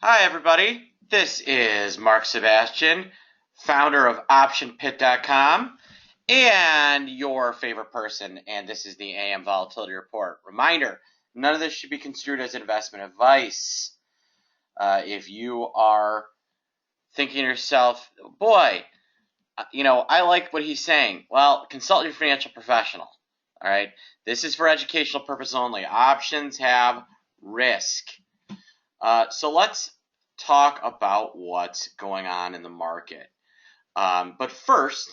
Hi, everybody. This is Mark Sebastian, founder of OptionPit.com and your favorite person. And this is the AM Volatility Report. Reminder, none of this should be construed as investment advice. If you are thinking to yourself, boy, I like what he's saying. Well, consult your financial professional. All right. This is for educational purposes only. Options have risk. So let's talk about what's going on in the market. But first,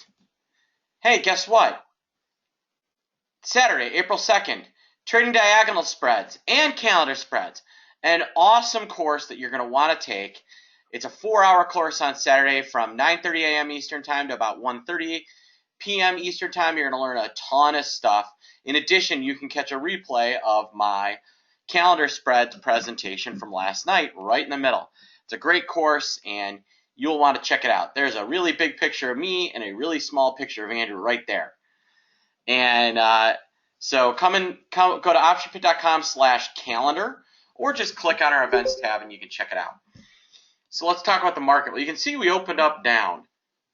hey, guess what? Saturday, April 2nd, trading diagonal spreads and calendar spreads. An awesome course that you're going to want to take. It's a 4-hour course on Saturday from 9:30 a.m. Eastern Time to about 1:30 p.m. Eastern Time. You're going to learn a ton of stuff. In addition, you can catch a replay of my calendar spreads presentation from last night right in the middle. It's a great course, and you'll want to check it out. There's a really big picture of me and a really small picture of Andrew right there. And so go to optionpit.com/calendar, or just click on our events tab and you can check it out. So let's talk about the market. Well, you can see we opened up down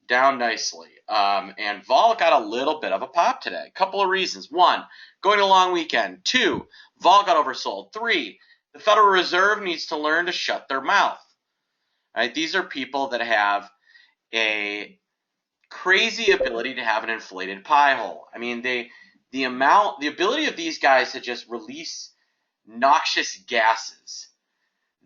nicely. And vol got a little bit of a pop today. A couple of reasons. One, going to a long weekend. Two, vol got oversold. Three, the Federal Reserve needs to learn to shut their mouth. Right? These are people that have a crazy ability to have an inflated pie hole. I mean, the ability of these guys to just release noxious gases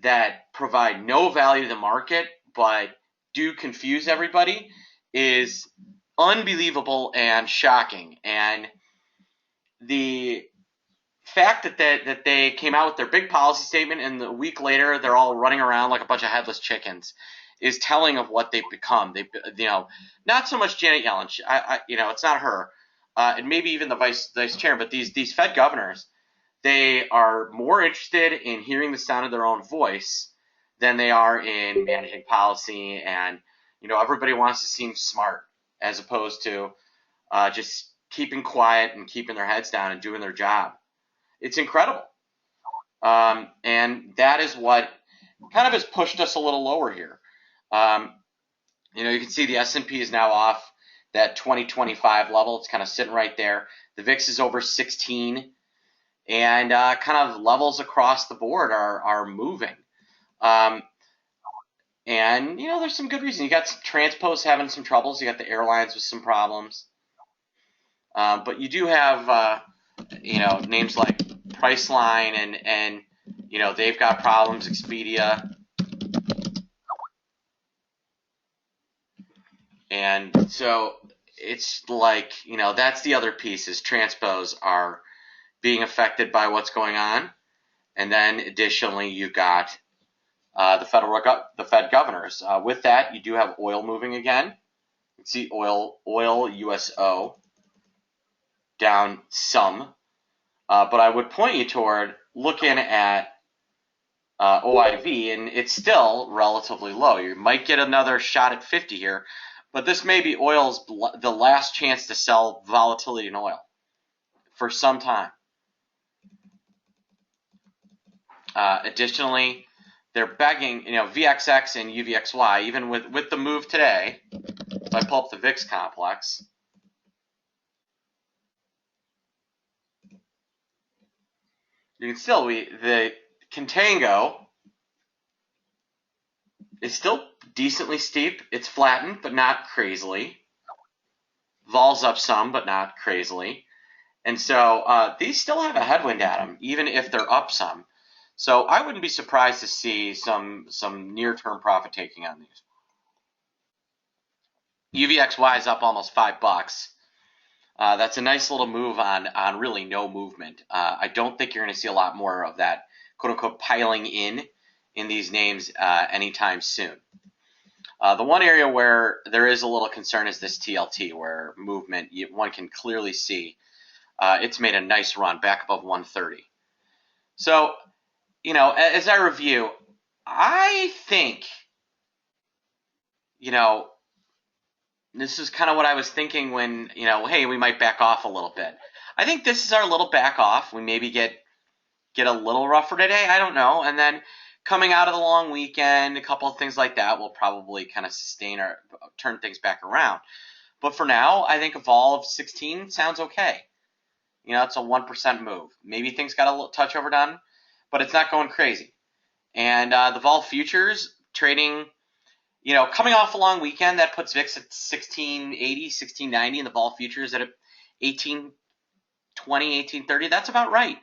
that provide no value to the market but do confuse everybody is unbelievable and shocking. And the fact that they came out with their big policy statement and a week later they're all running around like a bunch of headless chickens is telling of what they've become. They, not so much Janet Yellen. It's not her, and maybe even the vice chair. But these Fed governors, they are more interested in hearing the sound of their own voice than they are in managing policy. And everybody wants to seem smart as opposed to just keeping quiet and keeping their heads down and doing their job. It's incredible. And that is what kind of has pushed us a little lower here. You can see the S&P is now off that 2025 level. It's kind of sitting right there. The VIX is over 16, and kind of levels across the board are moving. And there's some good reason. You got transpos having some troubles. You got the airlines with some problems. But you do have names like Priceline and they've got problems. Expedia. And so it's like, that's the other piece is transpos are being affected by what's going on. And then additionally, you've got the Fed governors. With that, you do have oil moving again. You can see oil USO down some. But I would point you toward looking at OIV, and it's still relatively low. You might get another shot at 50 here. But this may be oil's the last chance to sell volatility in oil for some time. Additionally, they're begging, VXX and UVXY, even with the move today, if I pull up the VIX complex, you can still, the contango is still decently steep. It's flattened, but not crazily. Vol's up some, but not crazily. And so these still have a headwind at them, even if they're up some. So I wouldn't be surprised to see some near-term profit taking on these. UVXY is up almost $5. That's a nice little move on really no movement. I don't think you're going to see a lot more of that quote-unquote piling in these names anytime soon. The one area where there is a little concern is this TLT, where movement, one can clearly see it's made a nice run back above 130. So, as I review, I think, this is kind of what I was thinking when, hey, we might back off a little bit. I think this is our little back off. We maybe get a little rougher today. I don't know. And then coming out of the long weekend, a couple of things like that will probably kind of sustain or turn things back around. But for now, I think a vol of 16 sounds okay. It's a 1% move. Maybe things got a little touch overdone, but it's not going crazy. And the vol futures trading, coming off a long weekend, that puts VIX at 1680, 1690, and the vol futures at 1820, 1830. That's about right.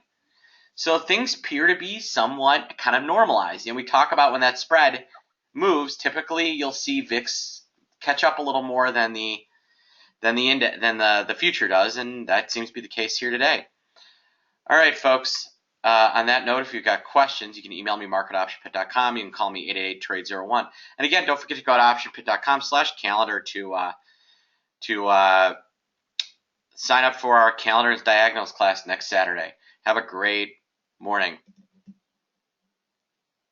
So things appear to be somewhat kind of normalized. We talk about when that spread moves, typically you'll see VIX catch up a little more than the future does, and that seems to be the case here today. All right, folks. On that note, if you've got questions, you can email me, mark@optionpit.com. You can call me 888-TRADE-01. And again, don't forget to go to optionpit.com/calendar to sign up for our calendars diagonals class next Saturday. Have a great morning.